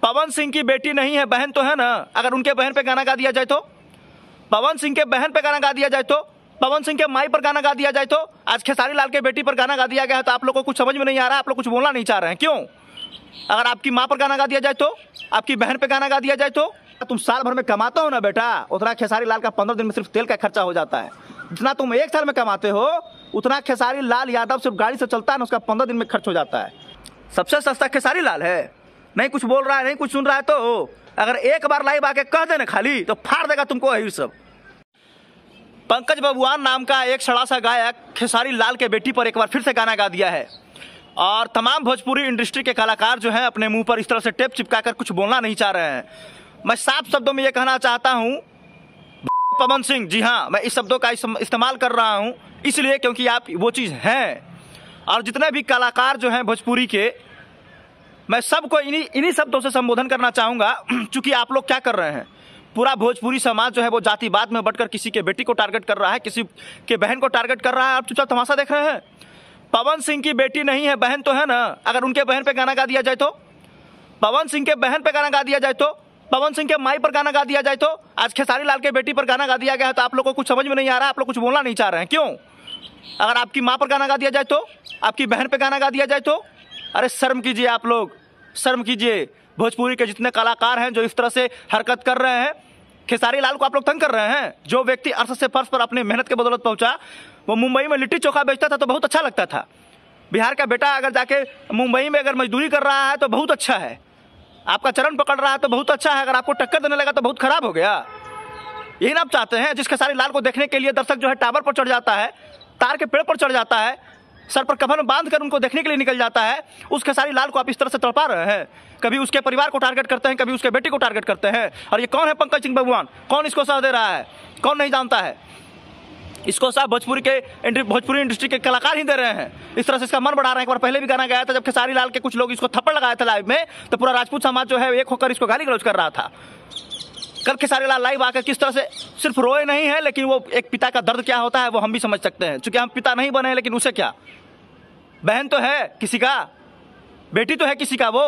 पवन सिंह की बेटी नहीं है, बहन तो है ना। अगर उनके बहन पे गाना गा दिया जाए तो, पवन सिंह के बहन पे गाना गा दिया जाए तो, पवन सिंह के माई पर गाना गा दिया जाए तो, आज खेसारी लाल के बेटी पर गाना गा दिया गया है तो आप लोग को कुछ समझ में नहीं आ रहा, आप लोग कुछ बोलना नहीं चाह रहे हैं, क्यों? अगर आपकी माँ पर गाना गा दिया जाए तो, आपकी बहन पे गाना गा दिया जाए तो, तुम साल भर में कमाते हो ना बेटा, उतना खेसारी लाल का 15 दिन में सिर्फ तेल का खर्चा हो जाता है। जितना तुम एक साल में कमाते हो उतना खेसारी लाल यादव सिर्फ गाड़ी से चलता है ना, उसका 15 दिन में खर्च हो जाता है। सबसे सस्ता खेसारी लाल है। नहीं कुछ बोल रहा है, नहीं कुछ सुन रहा है तो अगर एक बार लाइव आके कह देना खाली तो फाड़ देगा तुमको यही सब। पंकज बबुआन नाम का एक सड़ा सा गायक खेसारी लाल के बेटी पर एक बार फिर से गाना गा दिया है और तमाम भोजपुरी इंडस्ट्री के कलाकार जो हैं अपने मुंह पर इस तरह से टेप चिपकाकर कुछ बोलना नहीं चाह रहे हैं। मैं साफ शब्दों में ये कहना चाहता हूं, पवन सिंह, जी हाँ, मैं इस शब्दों का इस्तेमाल कर रहा हूं इसलिए क्योंकि आप वो चीज़ हैं। और जितने भी कलाकार जो हैं भोजपुरी के, मैं सबको इन्हीं शब्दों से संबोधन करना चाहूँगा। चूँकि आप लोग क्या कर रहे हैं, पूरा भोजपुरी समाज जो है वो जातिवाद में बटकर किसी के बेटी को टारगेट कर रहा है, किसी के बहन को टारगेट कर रहा है। आप चुपचाप तमाशा देख रहे हैं। पवन सिंह की बेटी नहीं है, बहन तो है ना। अगर उनके बहन पे गाना गा दिया जाए तो, पवन सिंह के बहन पे गाना गा दिया जाए तो, पवन सिंह के माई पर गाना गा दिया जाए तो, आज खेसारी लाल के बेटी पर गाना गा दिया गया है तो आप लोग को कुछ समझ में नहीं आ रहा, आप लोग कुछ बोलना नहीं चाह रहे हैं, क्यों? अगर आपकी माँ पर गाना गा दिया जाए तो, आपकी बहन पे गाना गा दिया जाए तो, अरे शर्म कीजिए आप लोग, शर्म कीजिए। भोजपुरी के जितने कलाकार हैं जो इस तरह से हरकत कर रहे हैं, खेसारी लाल को आप लोग तंग कर रहे हैं। जो व्यक्ति अर्श से फर्श पर अपनी मेहनत के बदौलत पहुंचा, वो मुंबई में लिट्टी चोखा बेचता था तो बहुत अच्छा लगता था। बिहार का बेटा अगर जाके मुंबई में अगर मजदूरी कर रहा है तो बहुत अच्छा है, आपका चरण पकड़ रहा है तो बहुत अच्छा है। अगर आपको टक्कर देने लगा तो बहुत खराब हो गया। यही ना आप चाहते हैं? जिस खेसारी लाल को देखने के लिए दर्शक जो है टावर पर चढ़ जाता है, तार के पेड़ पर चढ़ जाता है, सर पर कफन बांध कर उनको देखने के लिए निकल जाता है, उस खेसारी लाल को आप इस तरह से तड़पा रहे हैं। कभी उसके परिवार को टारगेट करते हैं, कभी उसके बेटे को टारगेट करते हैं। और ये कौन है पंकज सिंह बबुआन? कौन इसको साथ दे रहा है? कौन नहीं जानता है? इसको साथ भोजपुरी इंडस्ट्री के कलाकार ही दे रहे हैं। इस तरह से इसका मन बढ़ा रहे हैं। एक बार पहले भी गाना गाया था जब खेसारी लाल के कुछ लोग इसको थप्पड़ लगाए थे लाइव में, तो पूरा राजपूत समाज जो है एक होकर इसको गाली गलौज कर रहा था। कल खेसारी लाल लाइव आकर किस तरह से सिर्फ रोए नहीं है, लेकिन वो एक पिता का दर्द क्या होता है वो हम भी समझ सकते हैं। चूंकि हम पिता नहीं बने, लेकिन उसे क्या, बहन तो है किसी का, बेटी तो है किसी का वो,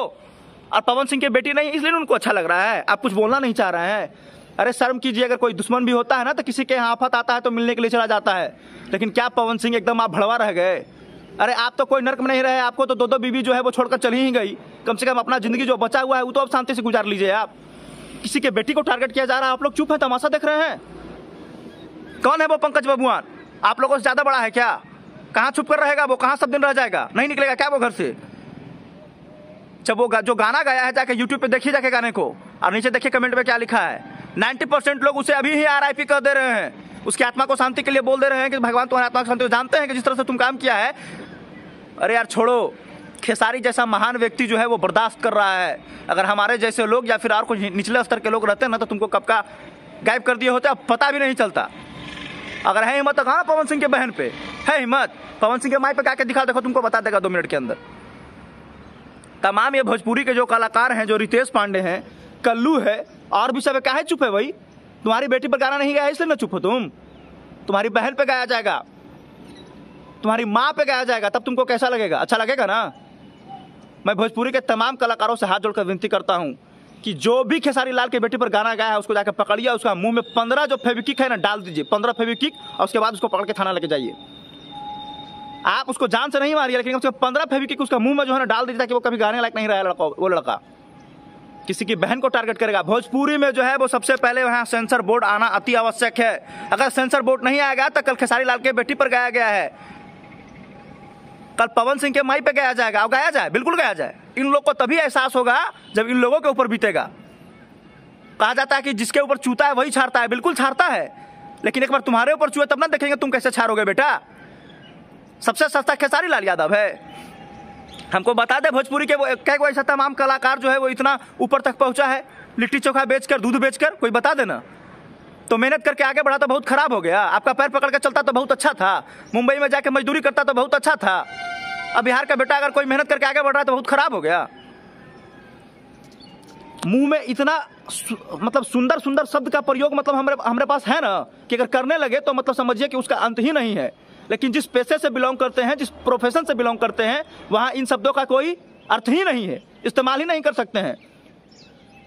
और पवन सिंह की बेटी नहीं, इसलिए उनको अच्छा लग रहा है। आप कुछ बोलना नहीं चाह रहे हैं। अरे शर्म कीजिए। अगर कोई दुश्मन भी होता है ना तो किसी के यहाँ आफत आता है तो मिलने के लिए चला जाता है, लेकिन क्या पवन सिंह एकदम आप भड़वा रह गए? अरे आप तो कोई नर्क में नहीं रहे, आपको तो दो बीवी जो है वो छोड़कर चली ही गई। कम से कम अपना जिंदगी जो बचा हुआ है वो तो अब शांति से गुजार लीजिए। आप किसी के बेटी को टारगेट किया जा रहा है, आप लोग चुप है, तमाशा देख रहे हैं। कौन है वो पंकज बबुआन? आप लोगों से ज्यादा बड़ा है क्या? कहाँ छुप कर रहेगा वो? कहाँ सब दिन रह जाएगा? नहीं निकलेगा क्या वो घर से? जब वो जो गाना गाया है जाके यूट्यूब पे देखिए जाके गाने को, और नीचे देखिए कमेंट में क्या लिखा है। 90% लोग उसे अभी ही RIP कर दे रहे हैं, उसकी आत्मा को शांति के लिए बोल दे रहे हैं कि भगवान तुम्हारी आत्मा को शांति। जानते हैं कि जिस तरह से तुम काम किया है, अरे यार छोड़ो। खेसारी जैसा महान व्यक्ति जो है वो बर्दाश्त कर रहा है। अगर हमारे जैसे लोग या फिर और कुछ निचले स्तर के लोग रहते हैं ना तो तुमको कब का गायब कर दिए होते, अब पता भी नहीं चलता। अगर है हिम्मत तो कहा पवन सिंह के बहन पे है हिम्मत, पवन सिंह के माई पे जाके दिखा, देखो तुमको बता देगा 2 मिनट के अंदर। तमाम ये भोजपुरी के जो कलाकार हैं, जो रितेश पांडे हैं, कल्लू है और भी सब, काहे चुप है भाई? तुम्हारी बेटी पर गाना नहीं गाया इसलिए ना चुप हो तुम। तुम्हारी बहन पे गाया जाएगा, तुम्हारी माँ पे गाया जाएगा, तब तुमको कैसा लगेगा? अच्छा लगेगा ना? मैं भोजपुरी के तमाम कलाकारों से हाथ जोड़कर विनती करता हूँ कि जो भी खेसारी लाल के बेटी पर गाना गाया है उसको जाकर पकड़िए, उसका मुंह में 15 जो फेविक्विक है ना डाल दीजिए, 15 फेविक्विक, और उसके बाद उसको पकड़ के थाना लेके जाइए। आप उसको जान से नहीं मारिए, लेकिन उसके 15 फेविक्विक उसका मुंह में जो है ना डाल दीजिए, ताकि वो कभी गाने लायक नहीं रहा वो लड़का। किसी की बहन को टारगेट करेगा। भोजपुरी में जो है वो सबसे पहले वहाँ सेंसर बोर्ड आना अति आवश्यक है। अगर सेंसर बोर्ड नहीं आएगा तो कल खेसारी लाल के बेटी पर गाया गया है, कल पवन सिंह के माई पे गाया जाएगा, और गाया जाए, बिल्कुल गाया जाए। इन लोग को तभी एहसास होगा जब इन लोगों के ऊपर बीतेगा। कहा जाता है कि जिसके ऊपर चूता है वही छाड़ता है, बिल्कुल छाड़ता है, लेकिन एक बार तुम्हारे ऊपर चूहे तब ना देखेंगे तुम कैसे छाड़ोगे बेटा। सबसे सस्ता खेसारी लाल यादव है। हमको बता दे भोजपुरी के वो क्या ऐसा तमाम कलाकार जो है वो इतना ऊपर तक पहुंचा है, लिट्टी चोखा बेचकर, दूध बेचकर, कोई बता देना। तो मेहनत करके आगे बढ़ा तो बहुत खराब हो गया। आपका पैर पकड़ के चलता तो बहुत अच्छा था, मुंबई में जाके मजदूरी करता तो बहुत अच्छा था। अब बिहार का बेटा अगर कोई मेहनत करके आगे बढ़ रहा है तो बहुत खराब हो गया। मुंह में इतना मतलब सुंदर सुंदर शब्द का प्रयोग मतलब हमारे पास है ना, कि अगर करने लगे तो मतलब समझिए कि उसका अंत ही नहीं है। लेकिन जिस पेशे से बिलोंग करते हैं, जिस प्रोफेशन से बिलोंग करते हैं, वहाँ इन शब्दों का कोई अर्थ ही नहीं है, इस्तेमाल ही नहीं कर सकते हैं।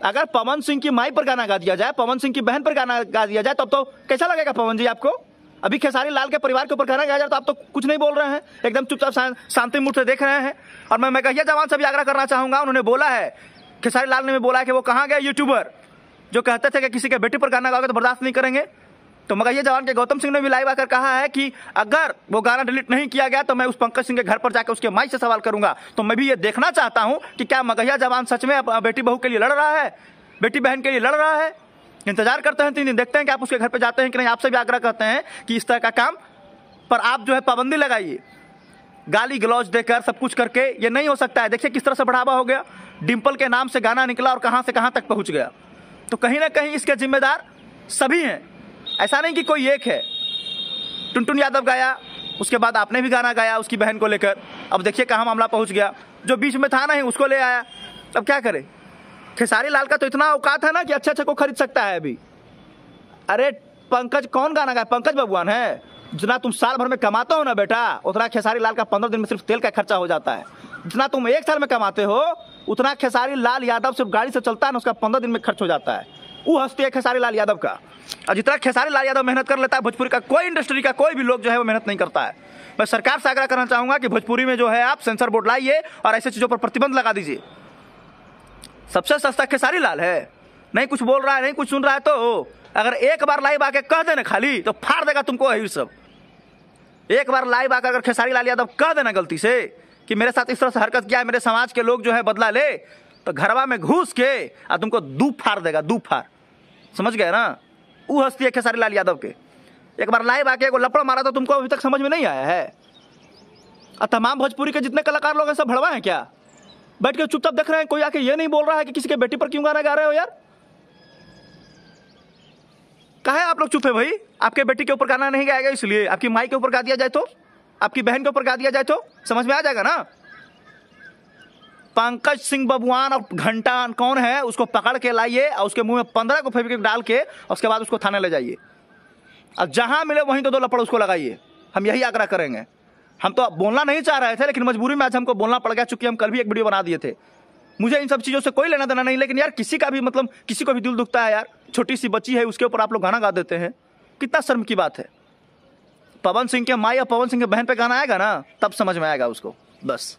अगर पवन सिंह की माई पर गाना गा दिया जाए, पवन सिंह की बहन पर गाना गा दिया जाए, तब तो कैसा लगेगा पवन जी आपको? अभी खेसारी लाल के परिवार के ऊपर गाना गाया जाए तो आप तो कुछ नहीं बोल रहे हैं, एकदम चुपचाप शांति मूड से देख रहे हैं। और मैं कहिया जवान से भी आग्रह करना चाहूंगा, उन्होंने बोला है, खेसारी लाल ने भी बोला है कि वो कहाँ गए यूट्यूबर जो कहते थे कि किसी के बेटी पर गाना गाओगे तो बर्दाश्त नहीं करेंगे। तो मगहिया जवान के गौतम सिंह ने भी लाइव आकर कहा है कि अगर वो गाना डिलीट नहीं किया गया तो मैं उस पंकज सिंह के घर पर जाकर उसके माई से सवाल करूंगा। तो मैं भी ये देखना चाहता हूं कि क्या मगहिया जवान सच में बेटी बहू के लिए लड़ रहा है, बेटी बहन के लिए लड़ रहा है। इंतजार करते हैं 3 दिन, देखते हैं कि आप उसके घर पर जाते हैं कि नहीं। आपसे भी आग्रह करते हैं कि इस तरह का काम पर आप जो है पाबंदी लगाइए। गाली गलौज देकर सब कुछ करके ये नहीं हो सकता है। देखिए किस तरह से बढ़ावा हो गया, डिंपल के नाम से गाना निकला और कहां से कहां तक पहुंच गया। तो कहीं ना कहीं इसके जिम्मेदार सभी हैं, ऐसा नहीं कि कोई एक है। टुनटुन यादव गाया, उसके बाद आपने भी गाना गाया उसकी बहन को लेकर, अब देखिए कहां मामला पहुंच गया। जो बीच में था नहीं उसको ले आया, अब क्या करे। खेसारी लाल का तो इतना औकात है ना कि अच्छे को खरीद सकता है अभी। अरे पंकज कौन गाना गाया? पंकज भगवान है। जितना तुम साल भर में कमाते हो ना बेटा, उतना खेसारी लाल का 15 दिन में सिर्फ तेल का खर्चा हो जाता है। जितना तुम 1 साल में कमाते हो उतना खेसारी लाल यादव सिर्फ गाड़ी से चलता है ना, उसका 15 दिन में खर्च हो जाता है। वो हस्ती है खेसारी लाल यादव का। और जितना खेसारी लाल यादव मेहनत कर लेता है, भोजपुरी का कोई इंडस्ट्री का कोई भी लोग जो है वो मेहनत नहीं करता है। मैं सरकार से आग्रह करना चाहूंगा कि भोजपुरी में जो है आप सेंसर बोर्ड लाइए और ऐसे चीजों पर प्रतिबंध लगा दीजिए। सबसे सस्ता खेसारी लाल है, नहीं कुछ बोल रहा है, नहीं कुछ सुन रहा है। तो अगर एक बार लाइव आके कह देना खाली तो फाड़ देगा तुमको यही सब। एक बार लाइव आकर अगर खेसारी लाल यादव कह देना गलती से कि मेरे साथ इस तरह से हरकत किया है, मेरे समाज के लोग जो है बदला ले, तो घरवा में घुस के और तुमको दू फाड़ देगा, दू फाड़। समझ गए ना? वो हस्ती है खेसारी लाल यादव के। एक बार लाइव आके एगो लपड़ मारा तो तुमको अभी तक समझ में नहीं आया है। और तमाम भोजपुरी के जितने कलाकार लोग हैं सब भड़वा हैं क्या? बैठ के चुपचाप देख रहे हैं, कोई आके ये नहीं बोल रहा है कि किसी के बेटी पर क्यों गाना गा रहे हो यार? कहा है आप लोग चुप है भाई? आपके बेटी के ऊपर गाना नहीं गाएगा इसलिए, आपकी माई के ऊपर गा दिया जाए तो, आपकी बहन के ऊपर गा दिया जाए तो समझ में आ जाएगा ना। पंकज सिंह बबुआन और घंटा कौन है उसको पकड़ के लाइए और उसके मुंह में 15 को फेविक्विक डाल के उसके बाद उसको थाने ले जाइए और जहां मिले वहीं तो 2 लपड़ उसको लगाइए। हम यही आग्रह करेंगे। हम तो बोलना नहीं चाह रहे थे लेकिन मजबूरी में आज हमको बोलना पड़ गया, चूंकि हम कल भी एक वीडियो बना दिए थे। मुझे इन सब चीजों से कोई लेना देना नहीं, लेकिन यार किसी का भी मतलब किसी को भी दिल दुखता है यार। छोटी सी बच्ची है उसके ऊपर आप लोग गाना गा देते हैं, कितना शर्म की बात है। पवन सिंह के माँ या पवन सिंह के बहन पे गाना आएगा ना तब समझ में आएगा उसको, बस।